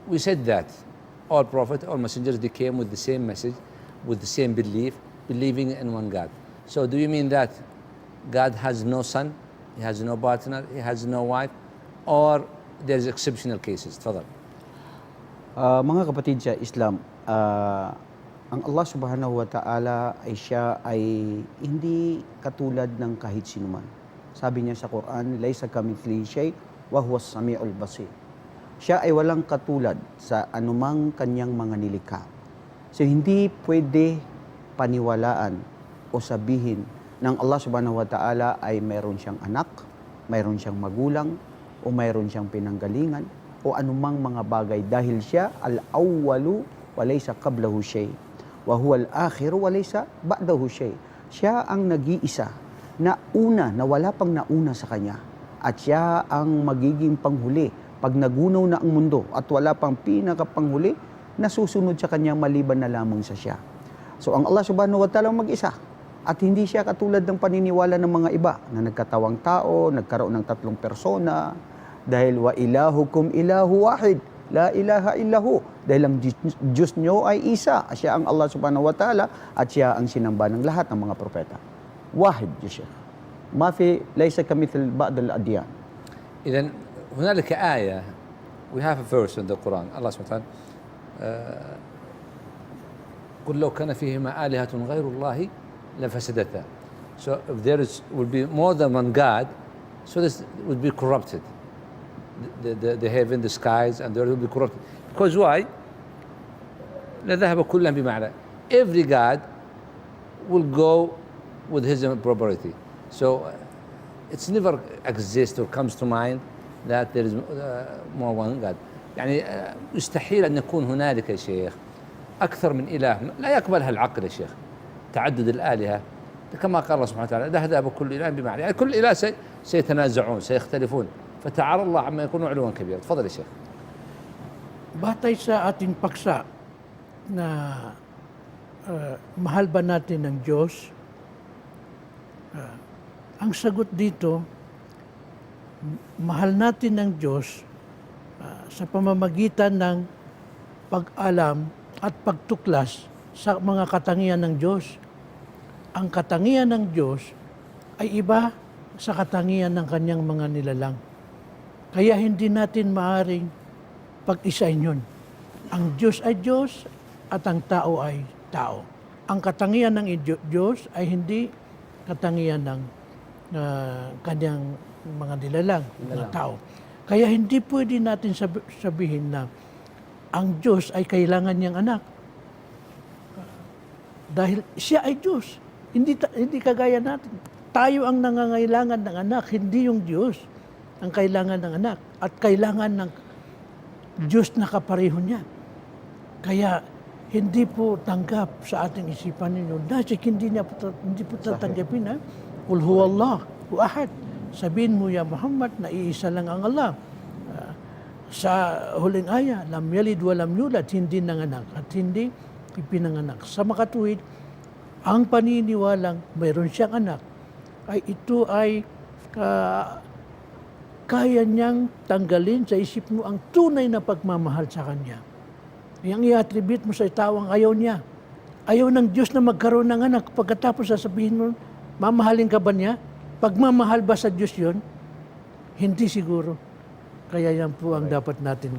we said that all prophets, all messengers, they came with the same message, with the same belief, believing in one God. So do you mean that God has no son, he has no partner, he has no wife, or there's exceptional cases? تفضل. Mga kapatid sa Islam, ang Allah subhanahu wa ta'ala ay siya ay hindi katulad ng kahit sinuman. Sabi niya sa Quran, laysa kamithlihi shay' wa huwas sami'ul basir. Siya ay walang katulad sa anumang kanyang mga nilikha. So hindi pwede paniwalaan o sabihin ng Allah subhanahu wa ta'ala ay mayroon siyang anak, mayroon siyang magulang, o mayroon siyang pinanggalingan, o anumang mga bagay dahil siya al-awwalu wa laysa qablahu shay wa huwa al-akhiru wa laysa ba'dahu shay. Siya ang nag-iisa na una na wala pang nauna sa kanya, at siya ang magiging panghuli pag nagunaw na ang mundo at wala pang pinakapanghuli na susunod sa kanya maliban na lamang sa siya. So ang Allah subhanahu wa ta'ala mag-isa, at hindi siya katulad ng paniniwala ng mga iba na nagkatawang tao, nagkaroon ng tatlong persona, dahil wa ilahukum ilahu wahid, la ilaha illahu. Dahil ang Diyos nyo ay isa, siya ang Allah subhanahu wa ta'ala, at siya ang sinamba ng lahat ng mga propeta. Wahid, ya Sheikh. Ma fi laysa kamithil ba'd al-adyan. إذن هنالك آية, we have a verse in the Quran, Allah subhanahu wa ta'ala, قل لو كان فيهما آلهة غير الله لفسدتا. So if there would be more than one God, so this would be corrupted. The heaven, the skies, and the earth will be corrupted. Because why? لذهب كلا بمعنى. Every God will go with his property. So it's never exists or comes to mind that there is more one God. يعني يستحيل أن يكون هنالك يا شيخ أكثر من إله، لا يقبلها العقل يا شيخ. تعدد الآلهة كما قال الله سبحانه وتعالى ذهب كل إله بمعنى، يعني كل إله سيتنازعون سيختلفون، فتعالى الله عما يكون علوا كبيرا. تفضل يا شيخ. Batay sa ating paksa na mahal ba natin ng Diyos, ang sagot dito, mahal natin ng Diyos sa pamamagitan ng pag-alam at pagtuklas sa mga katangian ng Diyos. Ang katangian ng Diyos ay iba sa katangian ng kanyang mga nilalang. Kaya hindi natin maaring pag-isain yun. Ang Diyos ay Diyos at ang tao ay tao. Ang katangian ng Diyos ay hindi katangian ng kanyang mga nilalang, mga tao. Kaya hindi pwede natin sabihin na ang Diyos ay kailangan niyang anak. Dahil siya ay Diyos. Hindi kagaya natin. Tayo ang nangangailangan ng anak, hindi yung Diyos ang kailangan ng anak. At kailangan ng Diyos na kapareho niya. Kaya hindi po tanggap sa ating isipan ninyo. Dahil hindi po tatanggapin ha. Qul huwallahu ahad. Sabihin mo ya Muhammad na iisa lang ang Allah. Sa huling aya, lam yalid wa lam yulad, hindi nanganak at hindi ipinanganak. Sa makatuwid, ang paniniwalang mayroon siyang anak, ay ito ay kaya niyang tanggalin sa isip mo ang tunay na pagmamahal sa Kanya. Yang i-attribute mo sa tawang ayaw niya. Ayaw ng Diyos na magkaroon ng anak. Pagkatapos sasabihin mo, mamahalin ka ba niya? Pagmamahal ba sa Diyos yun? Hindi siguro. Kaya yan po ang dapat natin